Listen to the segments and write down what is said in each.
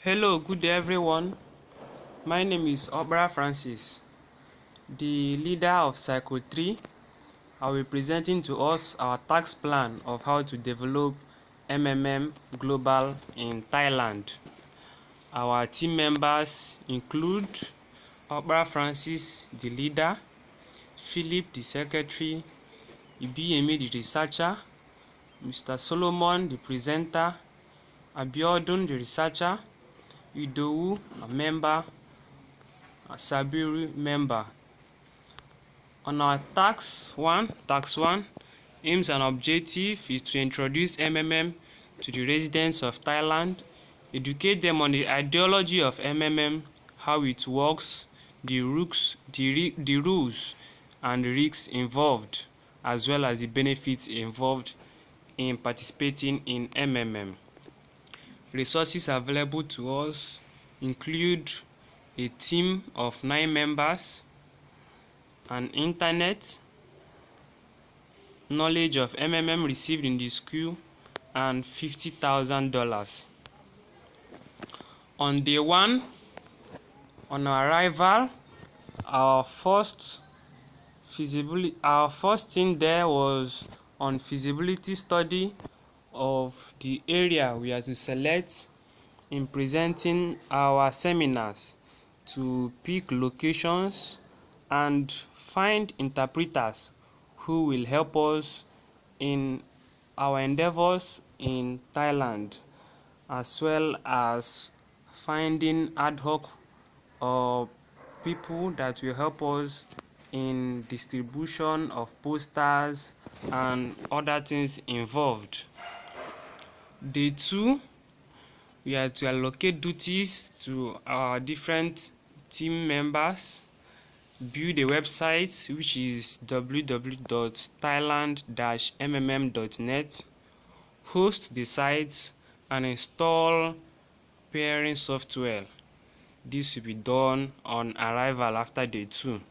Hello, good day everyone. My name is Obra Francis, the leader of Cycle 3. I will be presenting to us our task plan of how to develop MMM Global in Thailand. Our team members include Obra Francis, the leader, Philip, the secretary, Ibiyemi, the researcher, Mr. Solomon, the presenter, Abiodun, the researcher, Idowu, a member, Sabiru, member. On our task 1, aims and objective is to introduce MMM to the residents of Thailand, educate them on the ideology of MMM, how it works, the rules and risks involved, as well as the benefits involved in participating in MMM. Resources available to us include a team of 9 members, an internet, knowledge of MMM received in the school, and $50,000. On day 1, on our arrival, our first thing there was on feasibility study of the area we are to select in presenting our seminars, to pick locations and find interpreters who will help us in our endeavors in Thailand, as well as finding ad hoc people that will help us in distribution of posters and other things involved. Day 2, we are to allocate duties to our different team members, build a website which is www.thailand-mmm.net, host the sites, and install pairing software. This will be done on arrival after day 2.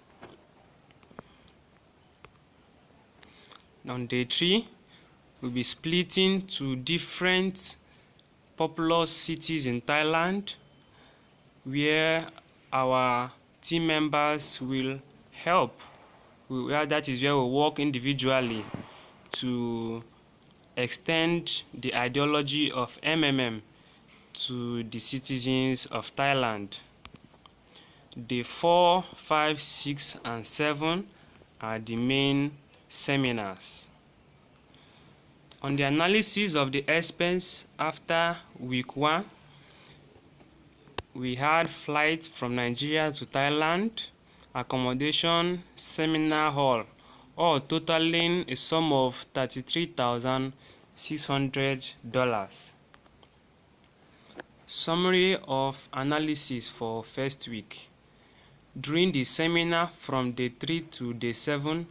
On day 3, we'll be splitting to different populous cities in Thailand, where our team members will help. That is where we work individually to extend the ideology of MMM to the citizens of Thailand. Day 4, 5, 6, and 7 are the main seminars. On the analysis of the expense after week 1, we had flights from Nigeria to Thailand, accommodation, seminar hall, all totaling a sum of $33,600. Summary of analysis for first week. During the seminar from day 3 to day 7,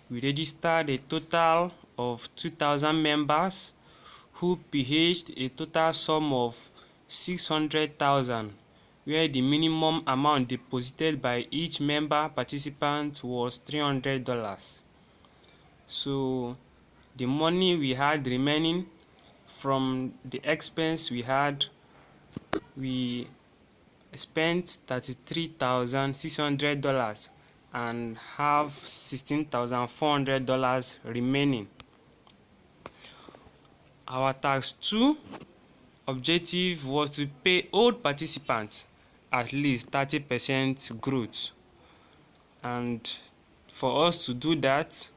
we registered a total of 2,000 members who paid a total sum of 600,000, where the minimum amount deposited by each member participant was $300. So the money we had remaining from the expense we had, we spent $33,600 and have $16,400 remaining. Our task 2 objective was to pay old participants at least 30% growth, and for us to do that,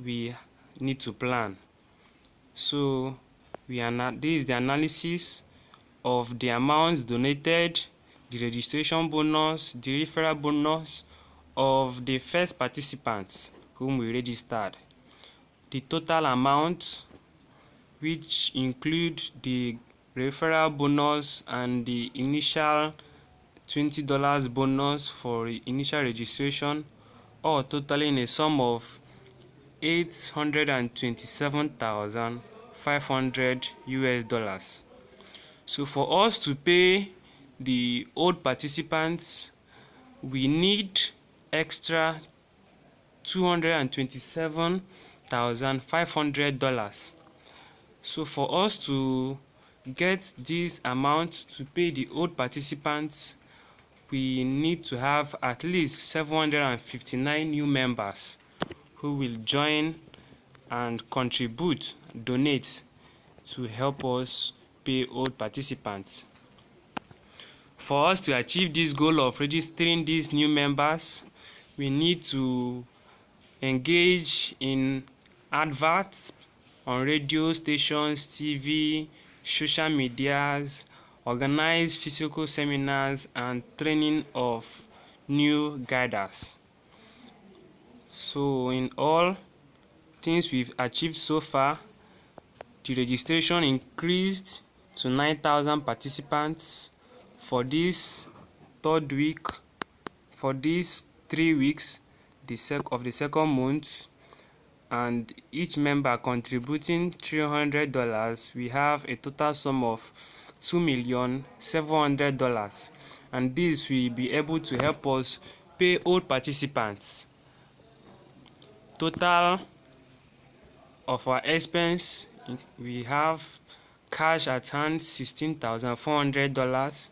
we need to plan. So this is the analysis of the amount donated, the registration bonus, the referral bonus of the first participants whom we registered. The total amount, which include the referral bonus and the initial $20 bonus for initial registration, all totaling a sum of $827,500. So for us to pay the old participants, we need extra $227,500. So for us to get this amount to pay the old participants, we need to have at least 759 new members who will join and contribute, donate to help us pay old participants. For us to achieve this goal of registering these new members, we need to engage in adverts on radio stations, TV, social medias, organize physical seminars and training of new guiders. So in all things we've achieved so far, the registration increased to 9,000 participants for this third week, for these 3 weeks of the second month, and each member contributing $300. We have a total sum of $2,700,000, and this will be able to help us pay old participants. Total of our expense, we have cash at hand $16,400,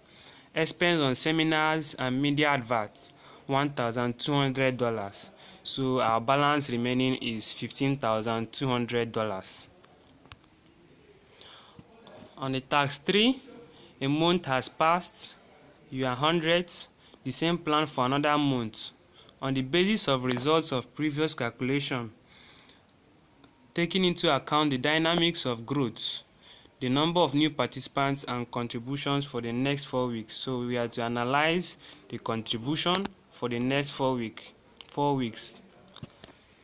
expense on seminars and media adverts $1,200. So our balance remaining is $15,200. On the tax 3, a month has passed, you are 100, the same plan for another month. On the basis of results of previous calculation, taking into account the dynamics of growth, the number of new participants and contributions for the next 4 weeks. So we are to analyze the contribution for the next 4 weeks.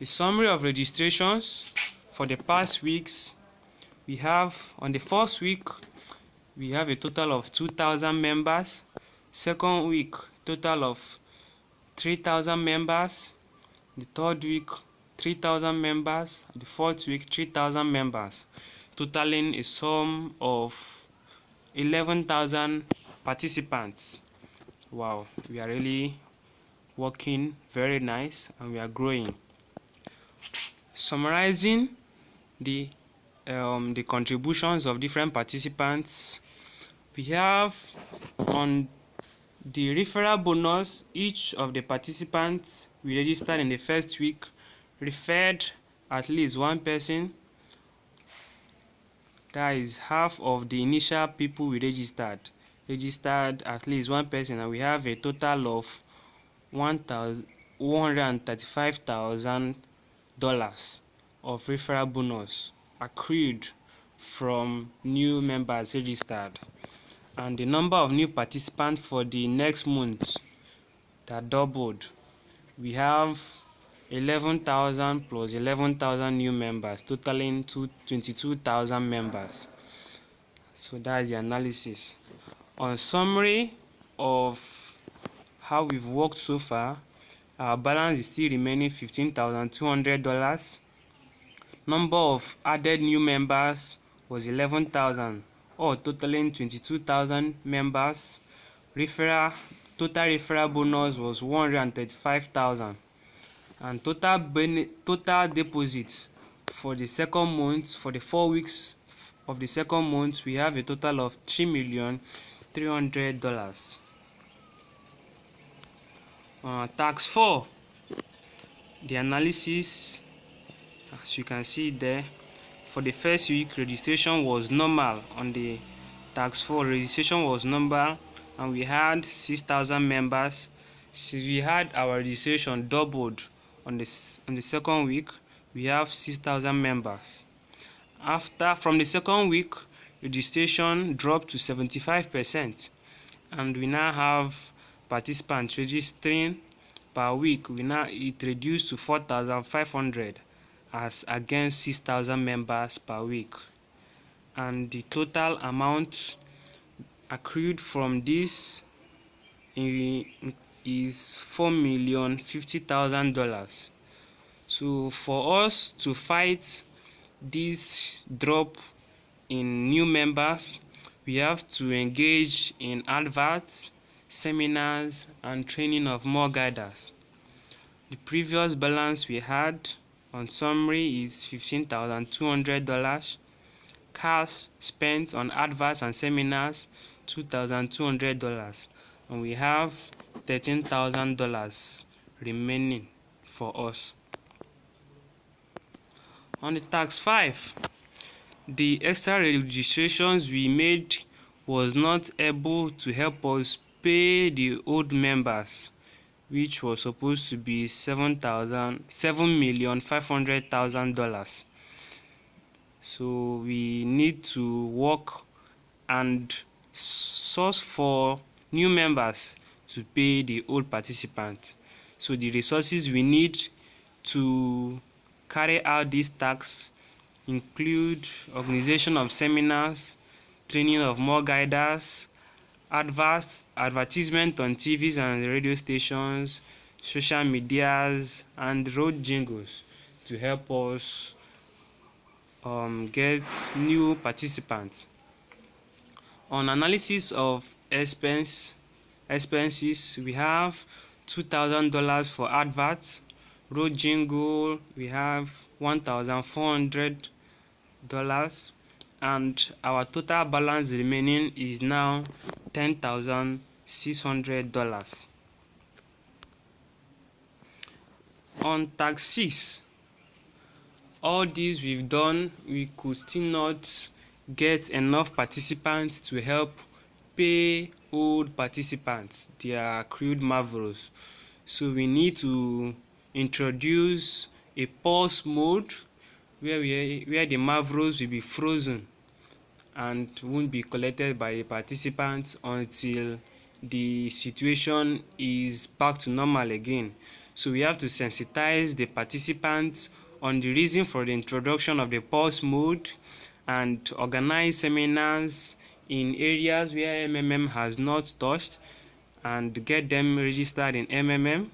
The summary of registrations for the past weeks, we have on the first week we have a total of 2,000 members, second week total of 3,000 members, the third week 3,000 members, the fourth week 3,000 members, totaling a sum of 11,000 participants. Wow, we are really working very nice and we are growing. Summarizing the contributions of different participants, we have on the referral bonus, each of the participants we registered in the first week referred at least one person. That is half of the initial people we registered at least one person, and we have a total of $135,000 of referral bonus accrued from new members registered. And the number of new participants for the next month that doubled. We have 11,000 plus 11,000 new members, totaling to 22,000 members. So that is the analysis. On summary of how we've worked so far, our balance is still remaining $15,200. Number of added new members was 11,000, or totaling 22,000 members. Total referral bonus was 135,000, and total deposit for the second month, for the 4 weeks of the second month, we have a total of $3,300,000. Tax 4, the analysis, as you can see there, for the first week registration was normal. On the tax 4, registration was normal and we had 6,000 members. Since we had our registration doubled on the second week, we have 6,000 members. From the second week, registration dropped to 75%, and we now have participants registering per week. It reduced to 4,500 as against 6,000 members per week, and the total amount accrued from this is $4,050,000. So for us to fight this drop in new members, we have to engage in adverts, seminars and training of more guiders. The previous balance we had on summary is $15,200. cash spent on adverts and seminars $2,200, and we have $13,000 remaining for us. On the tax 5, the extra registrations we made was not able to help us pay the old members, which was supposed to be $7,500,000. So we need to work and source for new members to pay the old participants. So the resources we need to carry out this task include organization of seminars, training of more guiders, advertisement on TVs and radio stations, social medias, and road jingles to help us get new participants. On analysis of expenses, we have $2,000 for adverts. Road jingle, we have $1,400, and our total balance remaining is now $10,600. On tax 6, all this we've done, we could still not get enough participants to help pay old participants their accrued marvels. So we need to introduce a pause mode where the marvels will be frozen and won't be collected by the participants until the situation is back to normal again. So we have to sensitize the participants on the reason for the introduction of the pause mode and organize seminars in areas where MMM has not touched and get them registered in MMM,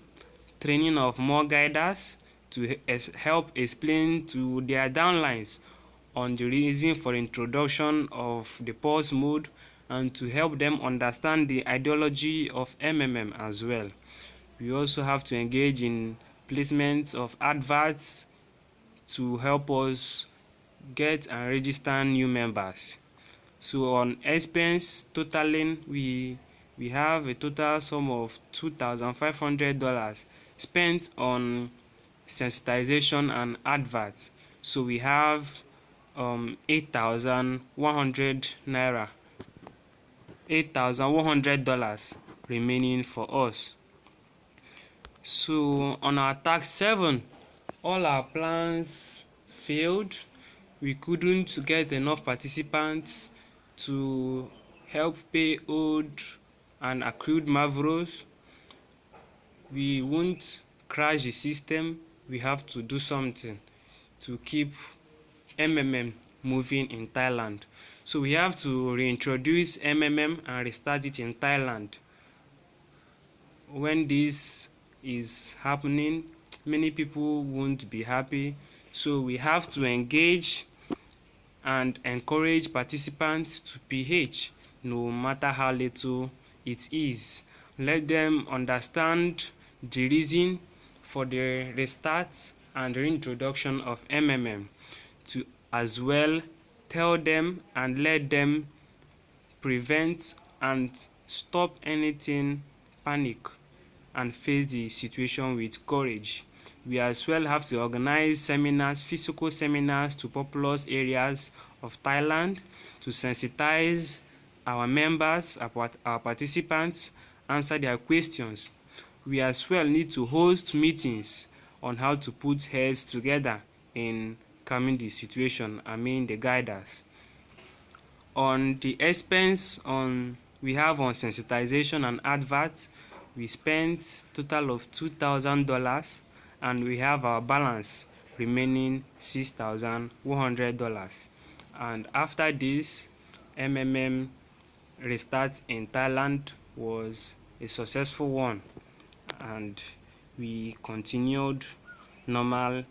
training of more guiders to help explain to their downlines on the reason for introduction of the pause mode and to help them understand the ideology of MMM as well. We also have to engage in placement of adverts to help us get and register new members. So on expense totaling, we have a total sum of $2,500 spent on sensitization and adverts. So we have 8,100 naira, $8,100 remaining for us. So on our tax 7, all our plans failed. We couldn't get enough participants to help pay old and accrued marvels. We won't crash the system. We have to do something to keep MMM moving in Thailand. So we have to reintroduce MMM and restart it in Thailand. When this is happening, many people won't be happy. So we have to engage and encourage participants to PH, no matter how little it is. Let them understand the reason for the restart and reintroduction of MMM, to as well tell them and let them prevent and stop anything panic and face the situation with courage. We as well have to organize seminars, physical seminars to populous areas of Thailand to sensitize our members, our participants, answer their questions. We as well need to host meetings on how to put heads together in calming the situation, the guiders. On the expense we have on sensitization and adverts, we spent total of $2,000 and we have our balance remaining $6,100. And after this, MMM restart in Thailand was a successful one, and we continued normal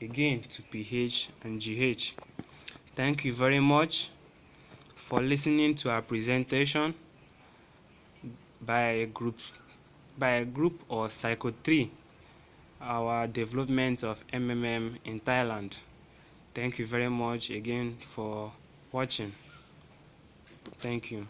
again to PH and GH. Thank you very much for listening to our presentation by a group or Cycle 3, our development of MMM in Thailand. Thank you very much again for watching. Thank you.